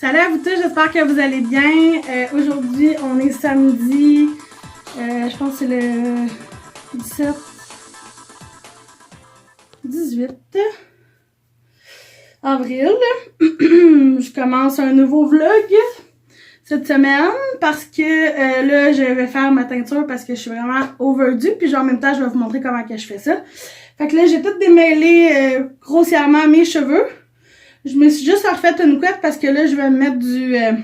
Salut à vous tous, j'espère que vous allez bien. Aujourd'hui, on est samedi, je pense que c'est le 18 avril. Je commence un nouveau vlog cette semaine parce que là, je vais faire ma teinture parce que je suis vraiment overdue. Puis en même temps, je vais vous montrer comment que je fais ça. Fait que là, j'ai tout démêlé grossièrement mes cheveux. Je me suis juste refait une couette parce que là, je vais mettre de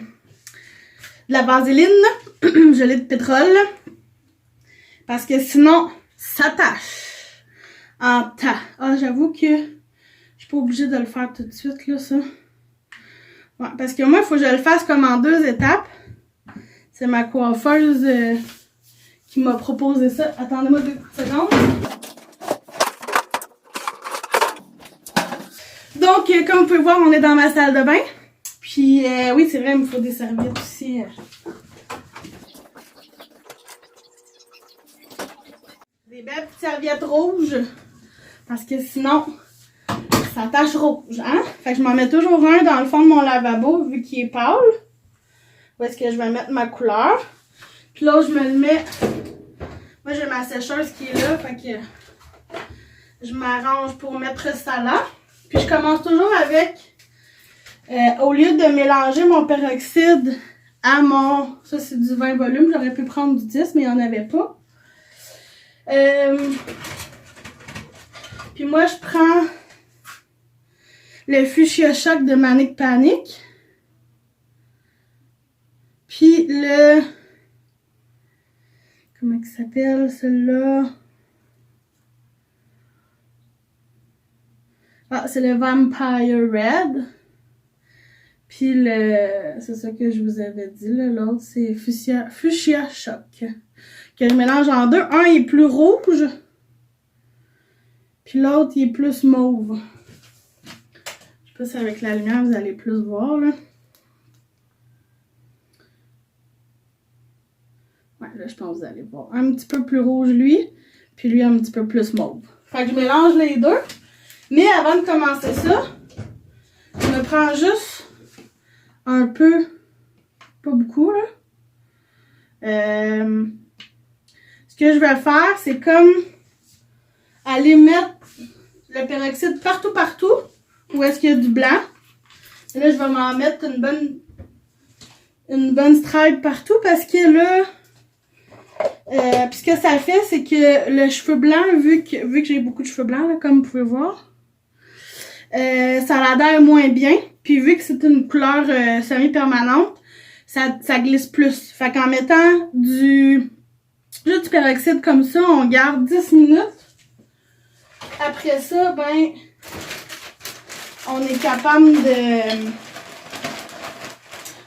la vaseline, gelée de pétrole. Parce que sinon, ça tâche en tas. Ah, j'avoue que je suis pas obligée de le faire tout de suite, là, ça. Ouais, parce que moi, il faut que je le fasse comme en 2 étapes. C'est ma coiffeuse qui m'a proposé ça. Attendez-moi 2 secondes. Donc, comme vous pouvez voir, on est dans ma salle de bain. Puis, oui, c'est vrai, il me faut des serviettes aussi. Des belles petites serviettes rouges. Parce que sinon, ça tache rouge, hein? Fait que je m'en mets toujours un dans le fond de mon lavabo, vu qu'il est pâle. Où est-ce que je vais mettre ma couleur. Puis là, je me le mets. Moi, j'ai ma sécheuse qui est là. Fait que je m'arrange pour mettre ça là. Puis je commence toujours avec, au lieu de mélanger mon peroxyde à mon... Ça, c'est du 20 volume. J'aurais pu prendre du 10, mais il n'y en avait pas. Puis moi, je prends le Fuchsia Shock de Manic Panic. Puis le... Comment il s'appelle, celui-là? Ah, c'est le Vampire Red. Puis le... C'est ça que je vous avais dit, là. L'autre, c'est Fuchsia Shock. Que je mélange en deux. Un, il est plus rouge. Puis l'autre, il est plus mauve. Je sais pas si avec la lumière, vous allez plus voir, là. Ouais, là, je pense que vous allez voir. Un petit peu plus rouge, lui. Puis lui, un petit peu plus mauve. Fait que je mélange les deux. Mais avant de commencer ça, je me prends juste un peu, pas beaucoup, là. Ce que je vais faire, c'est comme aller mettre le peroxyde partout, où est-ce qu'il y a du blanc. Et là, je vais m'en mettre une bonne stripe partout parce que là, puis ce que ça fait, c'est que le cheveu blanc, vu que j'ai beaucoup de cheveux blancs, là, comme vous pouvez voir, ça l'adhère moins bien. Puis vu que c'est une couleur semi-permanente, ça glisse plus. Fait qu'en mettant juste du peroxyde comme ça, on garde 10 minutes. Après ça, ben, on est capable de...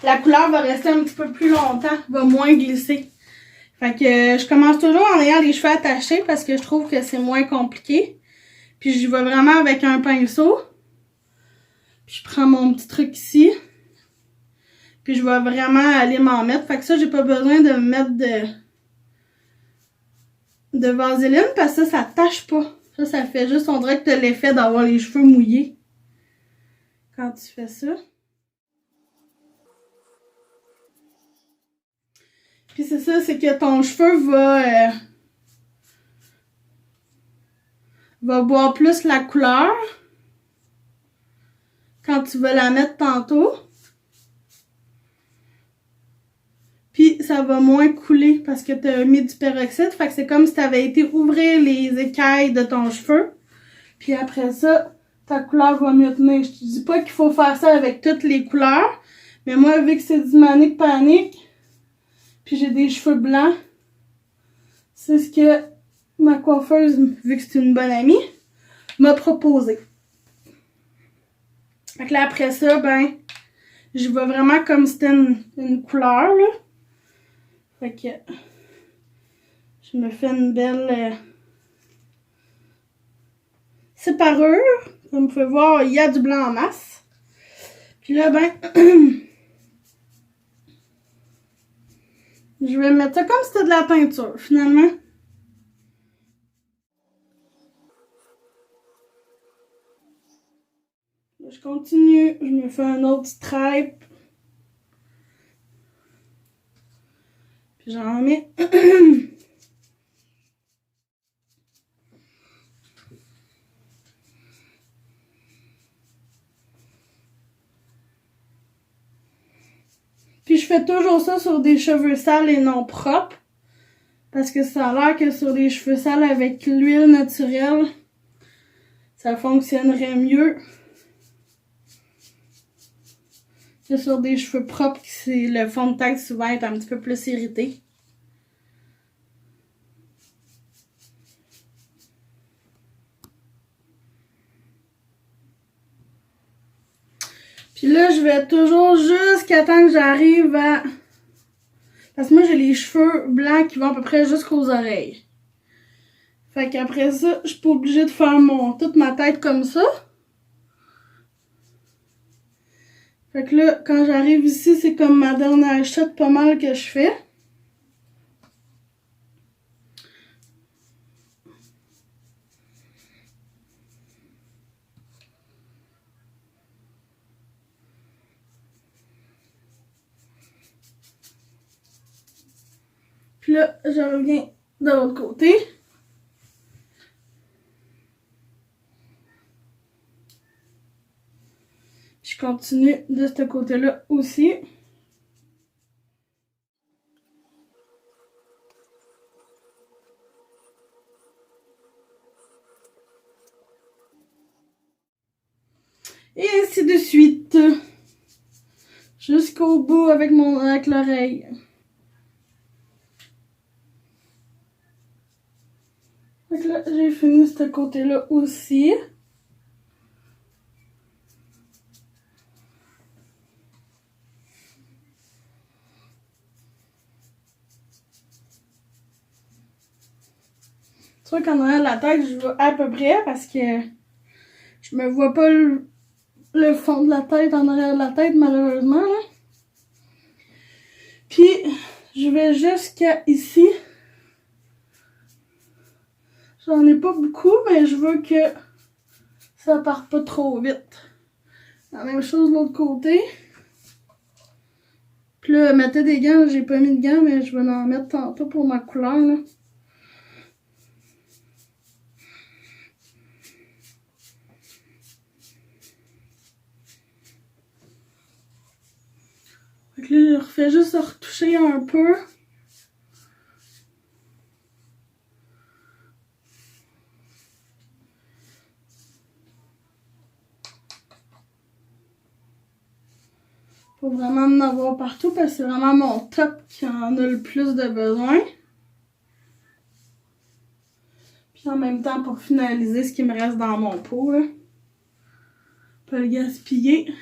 La couleur va rester un petit peu plus longtemps, va moins glisser. Fait que je commence toujours en ayant les cheveux attachés parce que je trouve que c'est moins compliqué. Puis j'y vais vraiment avec un pinceau. Puis je prends mon petit truc ici. Puis je vais vraiment aller m'en mettre. Fait que ça, j'ai pas besoin de me mettre de vaseline parce que ça tâche pas. Ça fait juste, on dirait que t'as l'effet d'avoir les cheveux mouillés quand tu fais ça. Puis c'est ça, c'est que ton cheveu va boire plus la couleur quand tu vas la mettre tantôt. Puis ça va moins couler parce que tu as mis du peroxyde. Fait que c'est comme si tu avais été ouvrir les écailles de ton cheveu. Puis après ça, ta couleur va mieux tenir. Je te dis pas qu'il faut faire ça avec toutes les couleurs. Mais moi, vu que c'est du Manic Panic, puis j'ai des cheveux blancs, c'est ce que ma coiffeuse, vu que c'est une bonne amie, m'a proposé. Fait que là, après ça, ben, je vais vraiment comme si c'était une couleur, là. Fait que je me fais une belle séparure. Comme vous pouvez voir, il y a du blanc en masse. Puis là, ben, je vais mettre ça comme si c'était de la peinture, finalement. Je continue, je me fais un autre stripe Puis j'en mets. Puis je fais toujours ça sur des cheveux sales et non propres. Parce que ça a l'air que sur des cheveux sales avec l'huile naturelle, ça fonctionnerait mieux que sur des cheveux propres, qui le fond de tête souvent est un petit peu plus irrité. Puis là, je vais toujours jusqu'à temps que j'arrive à... Parce que moi, j'ai les cheveux blancs qui vont à peu près jusqu'aux oreilles. Fait qu'après ça, je suis pas obligée de faire toute ma tête comme ça. Fait que là, quand j'arrive ici, c'est comme ma dernière shot pas mal que je fais. Puis là, je reviens de l'autre côté. Je continue de ce côté-là aussi. Et ainsi de suite. Jusqu'au bout avec l'oreille. Donc là, j'ai fini ce côté-là aussi. C'est sûr qu'en arrière de la tête, je vois à peu près parce que je me vois pas le fond de la tête en arrière de la tête, malheureusement, là. Puis, je vais jusqu'à ici. J'en ai pas beaucoup, mais je veux que ça parte pas trop vite. La même chose de l'autre côté. Puis là, mettez des gants. J'ai pas mis de gants, mais je vais en mettre tantôt pour ma couleur, là. Fait que là, je refais juste retoucher un peu. Faut vraiment en avoir partout parce que c'est vraiment mon top qui en a le plus de besoin. Puis en même temps, pour finaliser ce qui me reste dans mon pot, là. Pas le gaspiller.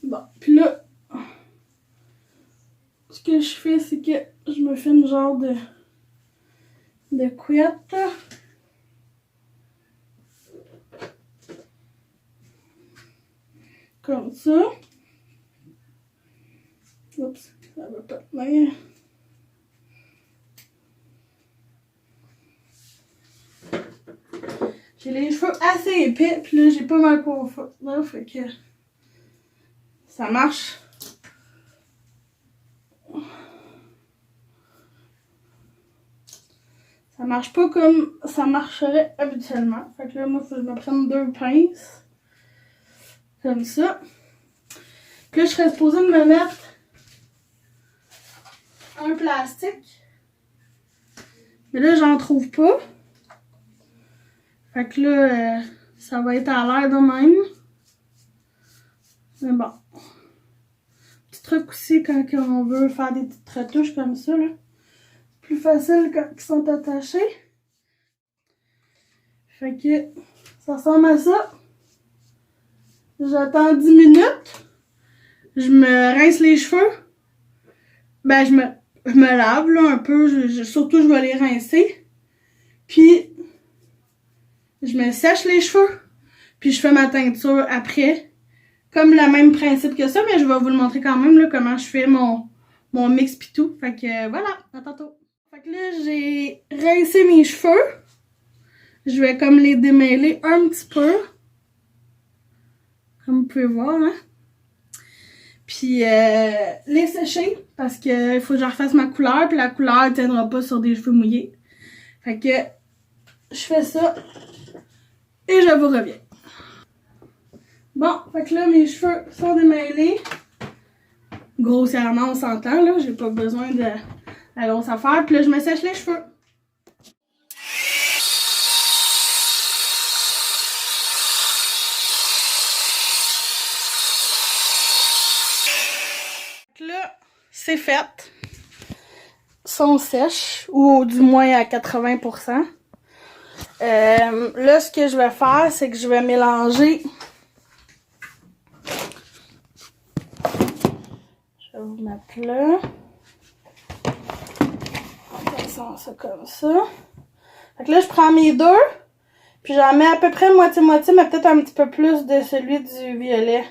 Bon, puis là, ce que je fais, c'est que je me fais une genre de couette. Comme ça. Oups, ça va pas tenir. J'ai les cheveux assez épais, puis là, j'ai pas ma coiffure. Là, fait que ça marche. Ça marche pas comme ça marcherait habituellement. Fait que là, moi, faut que je me prenne 2 pinces. Comme ça. Puis là, je serais supposée de me mettre un plastique. Mais là, j'en trouve pas. Fait que là, ça va être à l'air de même. Mais bon. Petit truc aussi quand on veut faire des petites retouches comme ça, là. Plus facile quand ils sont attachés. Fait que ça ressemble à ça. J'attends 10 minutes. Je me rince les cheveux. Ben, je me lave là un peu. Surtout, je vais les rincer. Puis, je me sèche les cheveux. Puis, je fais ma teinture après. Comme le même principe que ça, mais je vais vous le montrer quand même là, comment je fais mon mon mix pis tout. Fait que voilà, à tantôt. Fait que là, j'ai rincé mes cheveux. Je vais comme les démêler un petit peu. Comme vous pouvez voir, hein. Puis les sécher parce que il faut que je refasse ma couleur. Puis la couleur ne tiendra pas sur des cheveux mouillés. Fait que je fais ça et je vous reviens. Bon, fait que là, mes cheveux sont démêlés. Grossièrement, on s'entend, là. J'ai pas besoin de la grosse affaire. Puis là, je me sèche les cheveux. Là, c'est fait. Sont sèches, ou du moins à 80%. Là, ce que je vais faire, c'est que je vais mélanger. Je vais vous mettre là. On ça comme ça. Fait que là, je prends mes deux, puis j'en mets à peu près moitié-moitié, mais peut-être un petit peu plus de celui du violet.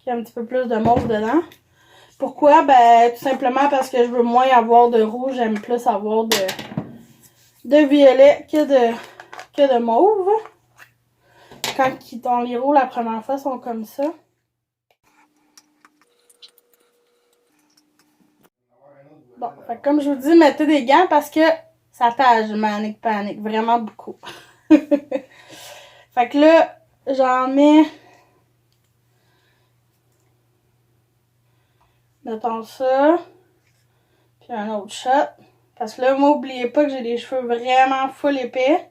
Il y a un petit peu plus de mauve dedans. Pourquoi? Ben, tout simplement parce que je veux moins avoir de rouge, j'aime plus avoir de violet que de mauve. Quand on les roule la première fois, ils sont comme ça. Bon, fait que comme je vous dis, mettez des gants parce que ça tâche, panique, vraiment beaucoup. Fait que là, j'en mets... Mettons ça. Puis un autre shot. Parce que là, moi, n'oubliez pas que j'ai des cheveux vraiment full épais.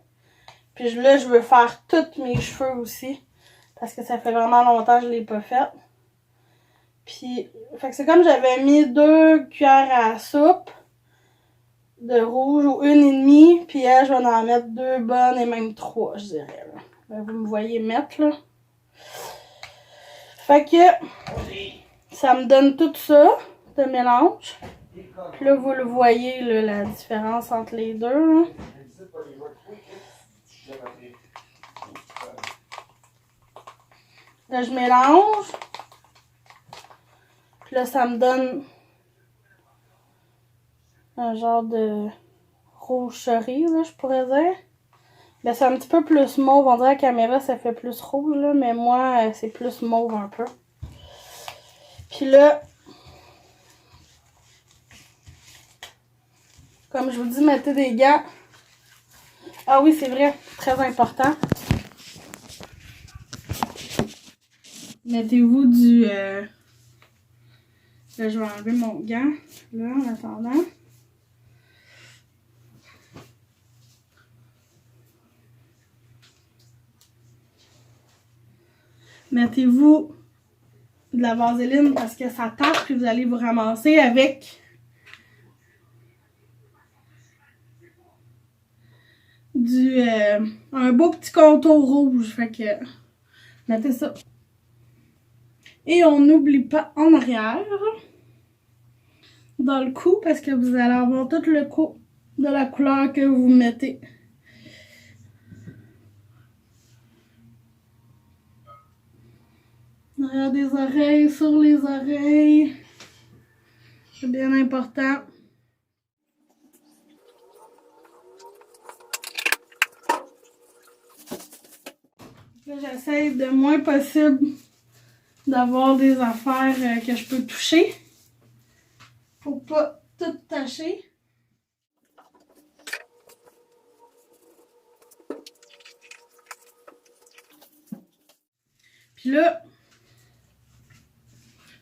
Puis là, je veux faire tous mes cheveux aussi. Parce que ça fait vraiment longtemps que je ne l'ai pas fait. Puis, fait que c'est comme j'avais mis 2 cuillères à soupe de rouge ou 1,5. Puis là, je vais en mettre 2 bonnes et même 3, je dirais. Là. Ben, vous me voyez mettre, là. Fait que ça me donne tout ça de mélange. Puis là, vous le voyez, là, la différence entre les deux. Là. Là, je mélange. Puis là, ça me donne un genre de rouge cerise, là, je pourrais dire. Ben, c'est un petit peu plus mauve. On dirait à la caméra, ça fait plus rouge, là, mais moi, c'est plus mauve un peu. Puis là, comme je vous dis, mettez des gants. Ah oui, c'est vrai, très important. Mettez-vous du... Là, je vais enlever mon gant, là, en attendant. Mettez-vous de la vaseline parce que ça tape, puis vous allez vous ramasser avec un beau petit contour rouge. Fait que mettez ça. Et on n'oublie pas en arrière, dans le cou, parce que vous allez avoir tout le cou de la couleur que vous mettez. Derrière des oreilles, sur les oreilles. C'est bien important. Là, j'essaie de moins possible d'avoir des affaires que je peux toucher. Faut pas tout tacher. Puis là,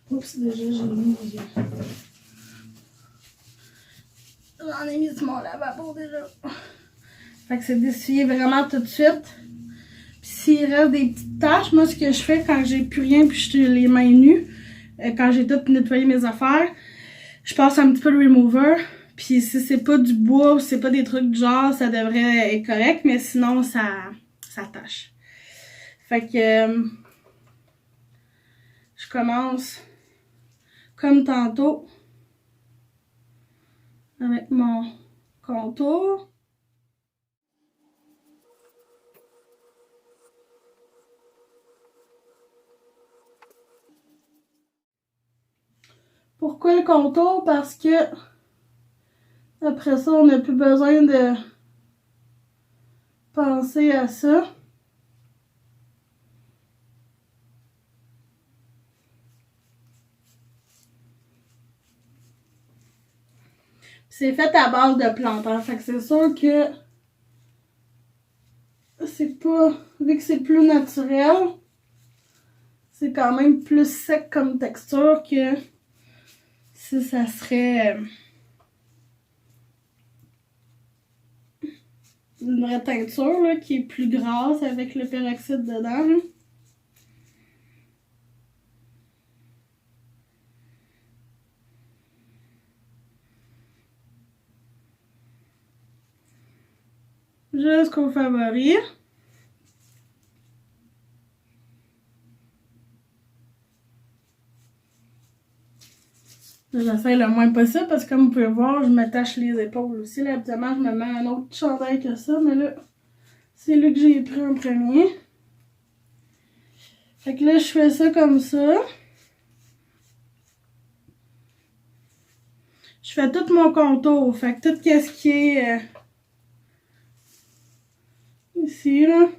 oups, déjà j'ai mis des... J'en ai mis sur mon lavabo déjà. Fait que c'est d'essuyer vraiment tout de suite. Puis s'il reste des petites taches, moi ce que je fais quand j'ai plus rien puis je suis les mains nues, quand j'ai tout nettoyé mes affaires, je passe un petit peu de remover. Puis si c'est pas du bois ou si c'est pas des trucs du genre, ça devrait être correct, mais sinon ça tâche. Fait que je commence comme tantôt avec mon contour. Pourquoi le contour? Parce que après ça, on n'a plus besoin de penser à ça. C'est fait à base de plantes, hein? Fait que c'est sûr que c'est pas... Vu que c'est plus naturel, c'est quand même plus sec comme texture que si ça serait une vraie teinture là, qui est plus grasse avec le peroxyde dedans. Là. Jusqu'au favori. J'essaie le moins possible parce que comme vous pouvez voir, je m'attache les épaules aussi. Là, habituellement, je me mets un autre chandail que ça, mais là, c'est lui que j'ai pris en premier. Fait que là, je fais ça comme ça. Je fais tout mon contour. Fait que tout ce qui est ici, là.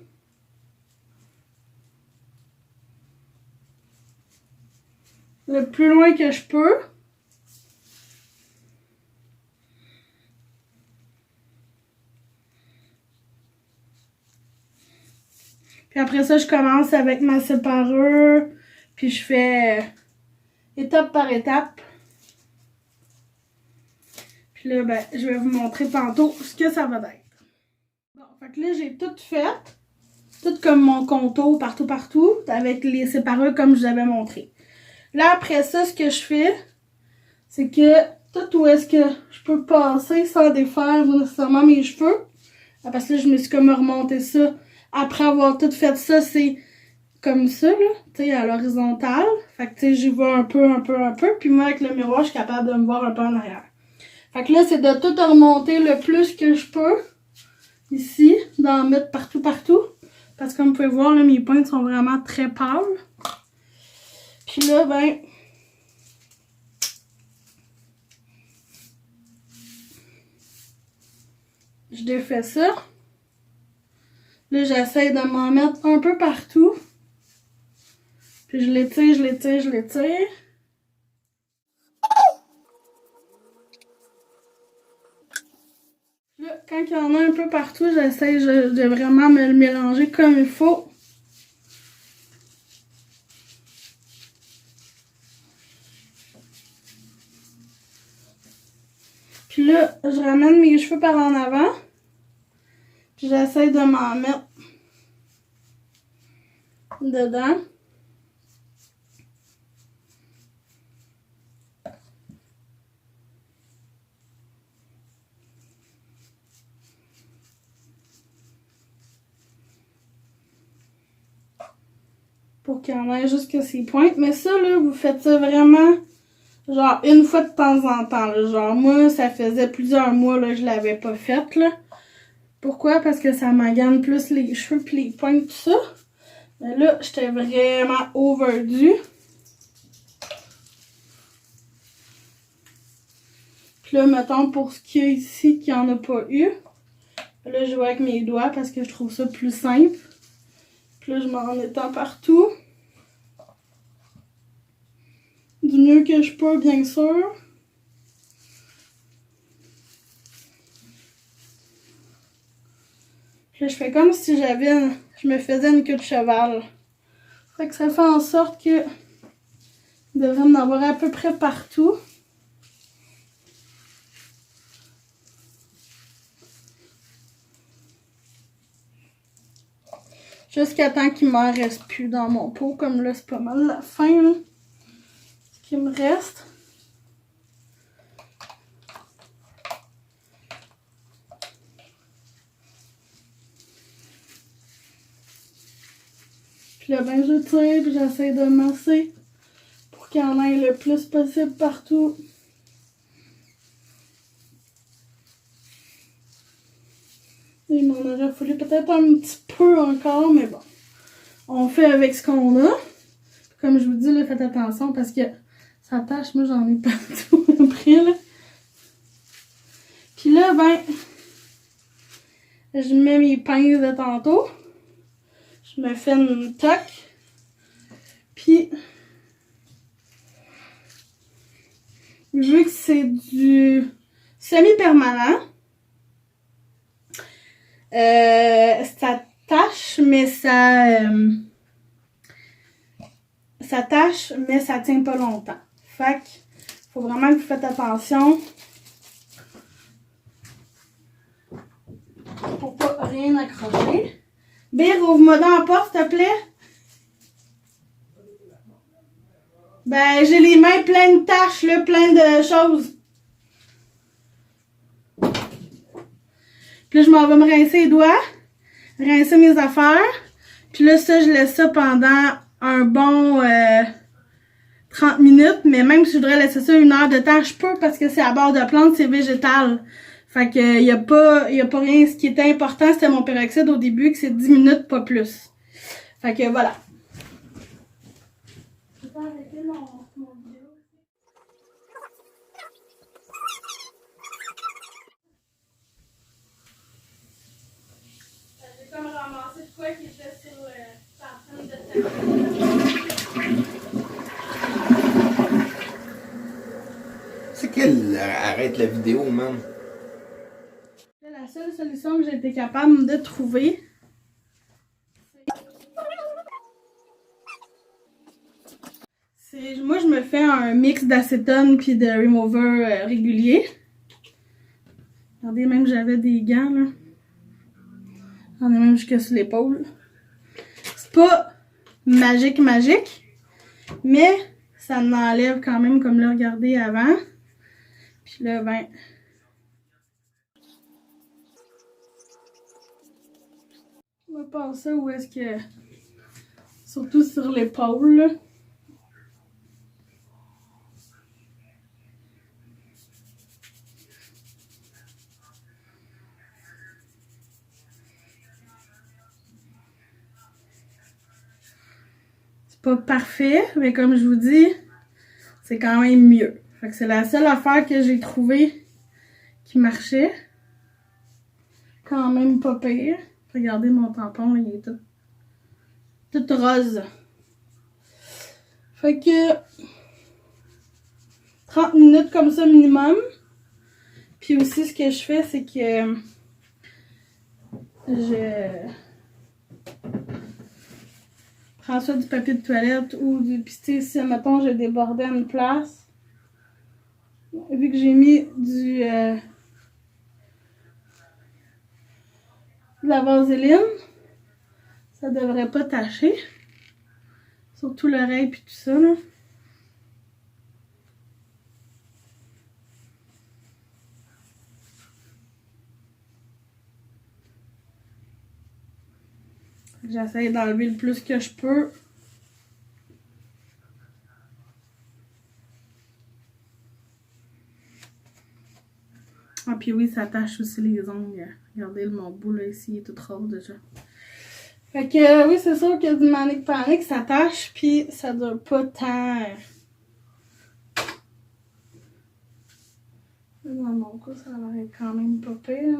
Le plus loin que je peux. Puis après ça, je commence avec ma sépareur. Puis je fais étape par étape. Puis là, ben, je vais vous montrer tantôt ce que ça va être. Bon, fait que là, j'ai tout fait. Tout comme mon contour partout, avec les sépareurs comme je vous avais montré. Là, après ça, ce que je fais, c'est que tout où est-ce que je peux passer sans défaire nécessairement mes cheveux. Parce que là, je me suis comme remonté ça. Après avoir tout fait ça, c'est comme ça, là, tu sais, à l'horizontale. Fait que, tu sais, j'y vais un peu. Puis moi, avec le miroir, je suis capable de me voir un peu en arrière. Fait que là, c'est de tout remonter le plus que je peux. Ici, d'en mettre partout. Parce que comme vous pouvez voir, là, mes pointes sont vraiment très pâles. Puis là, ben... je défais ça. Là, j'essaie de m'en mettre un peu partout. Puis je l'étire. Là, quand il y en a un peu partout, j'essaie de vraiment me le mélanger comme il faut. Puis là, je ramène mes cheveux par en avant. Puis j'essaie de m'en mettre dedans. Pour qu'il y en ait jusqu'à ces pointes. Mais ça, là, vous faites ça vraiment, genre, une fois de temps en temps. Là. Genre, moi, ça faisait plusieurs mois, là, que je l'avais pas faite, là. Pourquoi? Parce que ça m'agane plus les cheveux pis les pointes, tout ça. Mais là, j'étais vraiment overdue. Puis là, mettons, pour ce qui est ici, qu'il n'y en a pas eu. Là, je vais avec mes doigts parce que je trouve ça plus simple. Puis là, je m'en étends partout. Du mieux que je peux, bien sûr. Puis là, je fais comme si je me faisais une queue de cheval. Fait que ça fait en sorte que il devrait en avoir à peu près partout. Jusqu'à temps qu'il m'en reste plus dans mon pot. Comme là, c'est pas mal la fin, là. Ce qui me reste. Puis là, ben, je tire, puis j'essaie de masser pour qu'il y en ait le plus possible partout. Il m'en aurait fallu peut-être un petit peu encore, mais bon. On fait avec ce qu'on a. Comme je vous dis, là, faites attention parce que Ça tâche, moi j'en ai partout après là. Puis là, ben, je mets mes pinces de tantôt. Je me fais une toque. Puis, vu que c'est du semi-permanent, ça tâche, mais ça tâche, mais ça tient pas longtemps. Fait que, faut vraiment que vous faites attention pour pas rien accrocher. Bir, ouvre-moi dans la porte, s'il te plaît. Ben, j'ai les mains pleines de taches, là, plein de choses. Puis là, je m'en vais me rincer les doigts, rincer mes affaires. Puis là, ça, je laisse ça pendant un bon 30 minutes. Mais même si je voudrais laisser ça 1 heure de temps, je peux parce que c'est à base de plantes, c'est végétal. Fait que y a pas rien. Ce qui était important, c'était mon peroxyde au début, que c'est 10 minutes, pas plus. Fait que voilà. Je vais arrêter mon vidéo. J'ai comme ramassé de quoi qui était sur la scène de tapis. C'est qu'elle arrête la vidéo, man. La seule solution que j'ai été capable de trouver, c'est moi je me fais un mix d'acétone puis de remover régulier. Regardez, même j'avais des gants là. J'en ai même jusque sur l'épaule. C'est pas magique, mais ça en enlève quand même comme là, regardez avant. Puis là, ben. On va passer où est-ce que. Surtout sur l'épaule, là. C'est pas parfait, mais comme je vous dis, c'est quand même mieux. Fait que c'est la seule affaire que j'ai trouvée qui marchait. Quand même pas pire. Regardez mon tampon, il est tout rose. Fait que 30 minutes comme ça minimum. Puis aussi ce que je fais, c'est que je prends soit du papier de toilette ou du... Puis tu sais, si mettons j'ai débordé à une place, vu que j'ai mis de la vaseline, ça devrait pas tacher. Surtout l'oreille puis tout ça, là. J'essaie d'enlever le plus que je peux. Ah, puis oui, ça tache aussi les ongles. Regardez mon bout là ici, il est tout rose déjà. Fait que oui, c'est sûr que du manic panic, ça tâche, puis ça dure pas tant. Dans mon cas, ça va être quand même pas pire.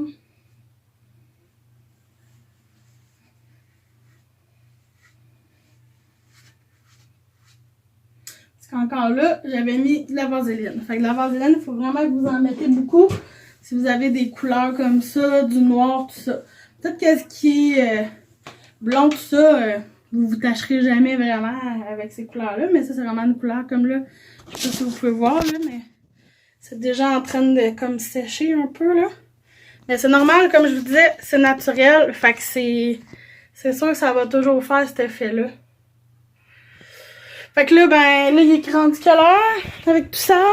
Parce qu'encore là, j'avais mis de la vaseline. Fait que la vaseline, il faut vraiment que vous en mettez beaucoup. Si vous avez des couleurs comme ça, du noir, tout ça. Peut-être que ce qui est blond, tout ça, vous tacherez jamais vraiment avec ces couleurs-là. Mais ça, c'est vraiment une couleur comme là. Je sais pas si vous pouvez voir, là, mais c'est déjà en train de comme sécher un peu, là. Mais c'est normal, comme je vous disais, c'est naturel. Fait que c'est sûr que ça va toujours faire cet effet-là. Fait que là, ben, là, il est rendu quelle heure avec tout ça?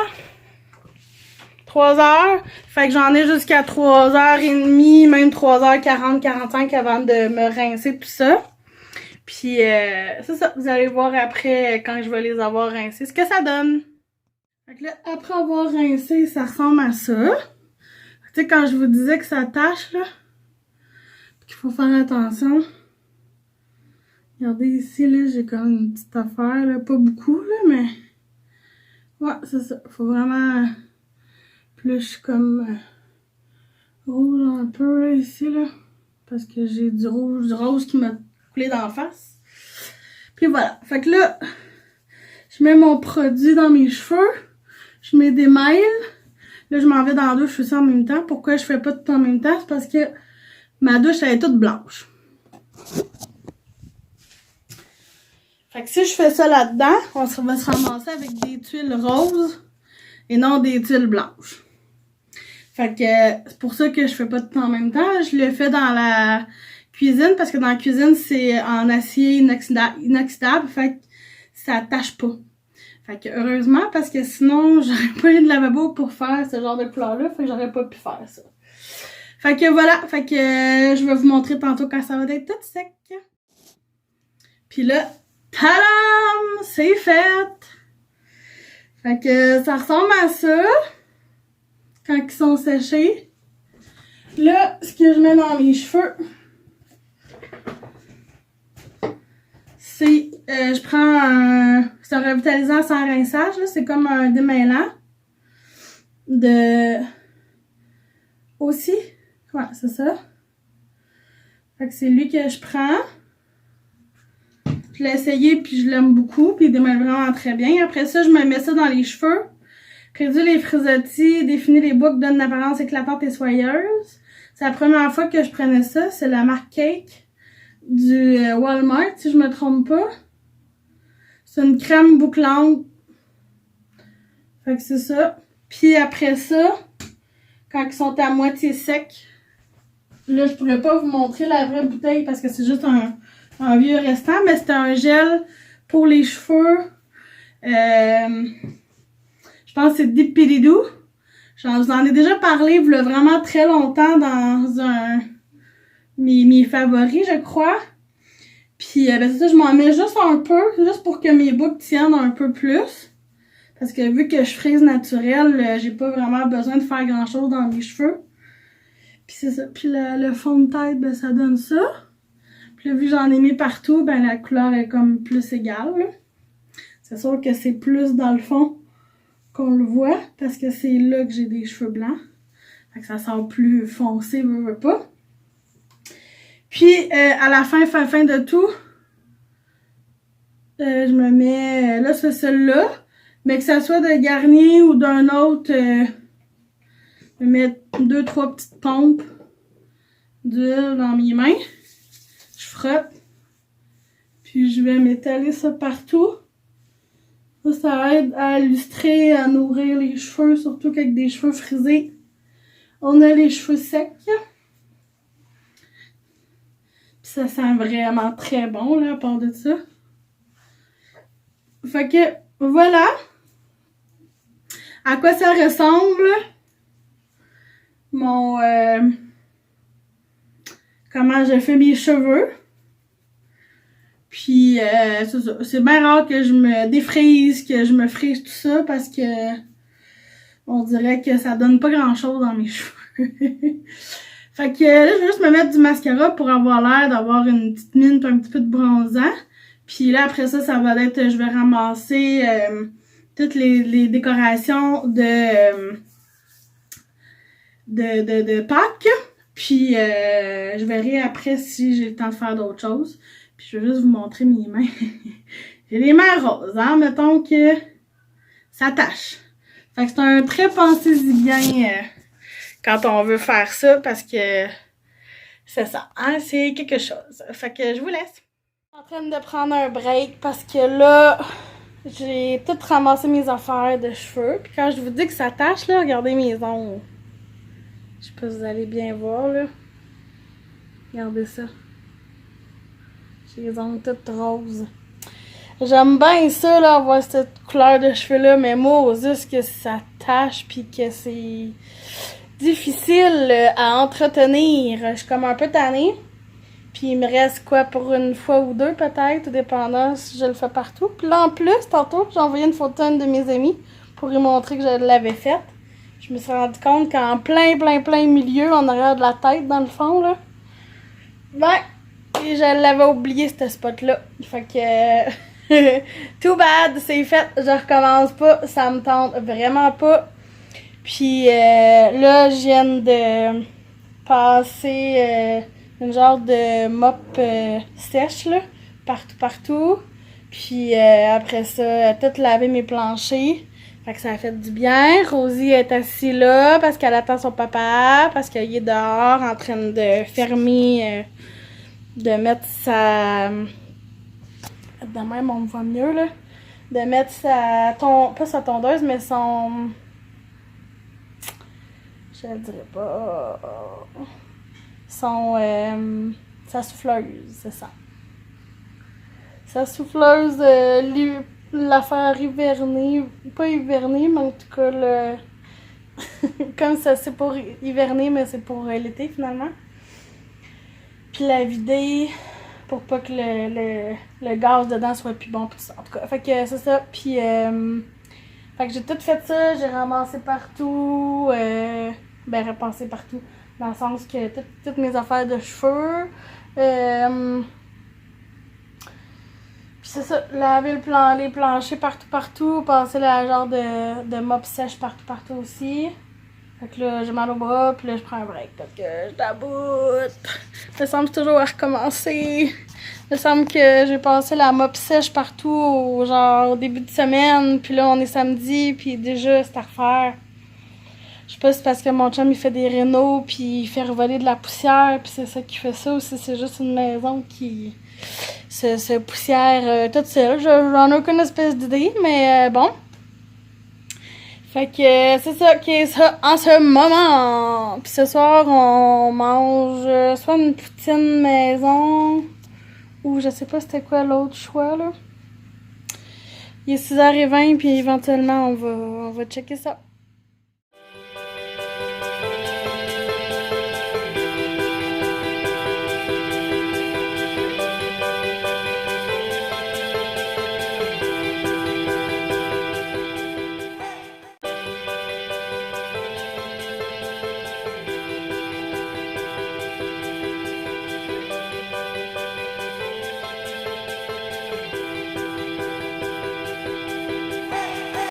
3 heures. Fait que j'en ai jusqu'à 3h30, même 3h40, 45 avant de me rincer tout ça. Puis, c'est ça. Vous allez voir après, quand je vais les avoir rincés, ce que ça donne. Fait que là, après avoir rincé, ça ressemble à ça. Tu sais, quand je vous disais que ça tâche, là, qu'il faut faire attention. Regardez ici, là, j'ai comme une petite affaire, là, pas beaucoup, là, mais Ouais, c'est ça. Faut vraiment plus comme rouge un peu là, ici là. Parce que j'ai du rose qui m'a coulé dans la face. Puis voilà. Fait que là, je mets mon produit dans mes cheveux. Je mets des mails. Là, je m'en vais dans la douche, je fais ça en même temps. Pourquoi je fais pas tout en même temps? C'est parce que ma douche, elle est toute blanche. Fait que si je fais ça là-dedans, on va se ramasser avec des tuiles roses et non des tuiles blanches. Fait que c'est pour ça que je fais pas tout en même temps. Je le fais dans la cuisine parce que dans la cuisine, c'est en acier inoxydable. Fait que ça tâche pas. Fait que heureusement, parce que sinon, j'aurais pas eu de lavabo pour faire ce genre de couleur-là. Fait que j'aurais pas pu faire ça. Fait que voilà. Fait que je vais vous montrer tantôt quand ça va être tout sec. Puis là, tadam! C'est fait! Fait que ça ressemble à ça. Quand ils sont séchés. Là, ce que je mets dans mes cheveux, c'est, je prends c'est un revitalisant sans rinçage, là, c'est comme un démêlant de, aussi, ouais, c'est ça. Fait que c'est lui que je prends. Je l'ai essayé puis je l'aime beaucoup, puis il démêle vraiment très bien. Après ça, je me mets ça dans les cheveux. Réduit les frisottis, définit les boucles, donne une apparence éclatante et soyeuse. C'est la première fois que je prenais ça. C'est la marque Cake du Walmart, si je me trompe pas. C'est une crème bouclante. Fait que c'est ça. Puis après ça, quand ils sont à moitié secs, là, je pourrais pas vous montrer la vraie bouteille parce que c'est juste un vieux restant, mais c'est un gel pour les cheveux. Je pense que c'est Dipididoo. Je vous en ai déjà parlé il y a vraiment très longtemps dans mes favoris, je crois. Puis ben c'est ça, je m'en mets juste un peu, juste pour que mes boucles tiennent un peu plus. Parce que vu que je frise naturel, j'ai pas vraiment besoin de faire grand chose dans mes cheveux. Puis c'est ça. Puis le fond de tête, ben ça donne ça. Puis là, vu que j'en ai mis partout, ben la couleur est comme plus égale. C'est sûr que c'est plus dans le fond qu'on le voit, parce que c'est là que j'ai des cheveux blancs. Fait que ça sort plus foncé, veux pas. Puis, à la fin de tout, je me mets, là, c'est celle-là, mais que ça soit de Garnier ou d'un autre, je me mets 2-3 petites pompes d'huile dans mes mains. Je frotte. Puis, je vais m'étaler ça partout. Ça aide à illustrer, à nourrir les cheveux, surtout qu'avec des cheveux frisés, on a les cheveux secs. Puis ça sent vraiment très bon, là, à part de ça. Fait que, voilà. À quoi ça ressemble? Comment je fais mes cheveux. Puis, c'est ça. C'est bien rare que je me défrise, que je me frise tout ça, parce que on dirait que ça donne pas grand-chose dans mes cheveux. Fait que là, je vais juste me mettre du mascara pour avoir l'air d'avoir une petite mine pis un petit peu de bronzant. Puis là, après ça, ça va être, je vais ramasser toutes les décorations de Pâques. Puis, je verrai après si j'ai le temps de faire d'autres choses. Puis je vais juste vous montrer mes mains. J'ai les mains roses, hein. Mettons que ça tâche. Fait que c'est un très pensez-y bien quand on veut faire ça parce que c'est ça, hein. C'est quelque chose. Fait que je vous laisse. Je suis en train de prendre un break parce que là, j'ai tout ramassé mes affaires de cheveux. Puis quand je vous dis que ça tâche, là, regardez mes ongles. Je sais pas si vous allez bien voir, là. Regardez ça. J'ai les ongles toutes roses. J'aime bien ça, là, avoir cette couleur de cheveux-là, mais moi, juste que ça tâche pis que c'est difficile à entretenir. Je suis comme un peu tannée. Puis il me reste quoi pour une fois ou deux, peut-être, tout dépendant si je le fais partout. Puis là, en plus, tantôt, j'ai envoyé une photo à une de mes amies pour lui montrer que je l'avais faite. Je me suis rendu compte qu'en plein milieu, en arrière de la tête, dans le fond, là, ben, et je l'avais oublié, ce spot-là. Fait que Too bad, c'est fait, je recommence pas, ça me tente vraiment pas. Puis là, je viens de passer une genre de mop sèche, là, partout. Puis après ça, tout laver mes planchers. Fait que ça a fait du bien. Rosie est assise là parce qu'elle attend son papa, parce qu'il est dehors en train de fermer, de mettre sa... De même, on me voit mieux, là. De mettre sa... Pas sa tondeuse, mais son... Je le dirais pas... Sa souffleuse, c'est ça. Sa souffleuse, l'affaire hivernée, pas hivernée, mais en tout cas, comme ça, c'est pour hiverner, mais c'est pour l'été, finalement. Puis la vider pour pas que le gaz dedans soit plus bon, pis tout ça. En tout cas, fait que c'est ça. Puis, fait que j'ai tout fait ça, j'ai ramassé partout, repassé partout, dans le sens que toutes mes affaires de cheveux, puis c'est ça, laver les planchers partout, passer la genre de mop sèche partout aussi. Fait que là, j'ai mal au bras, puis là, je prends un break parce que je taboute. Il me semble toujours à recommencer. Il me semble que j'ai passé la mop sèche partout au début de semaine, puis là, on est samedi, puis déjà, c'est à refaire. Je sais pas si c'est parce que mon chum, il fait des rénaux, puis il fait revoler de la poussière, puis c'est ça qui fait ça, ou si c'est juste une maison qui se poussière toute seule. J'en ai aucune espèce d'idée, mais bon. Fait que c'est ça qui est ça en ce moment. Puis ce soir, on mange soit une poutine maison, ou je sais pas c'était quoi l'autre choix, là. Il est 6h20, puis éventuellement, on va checker ça.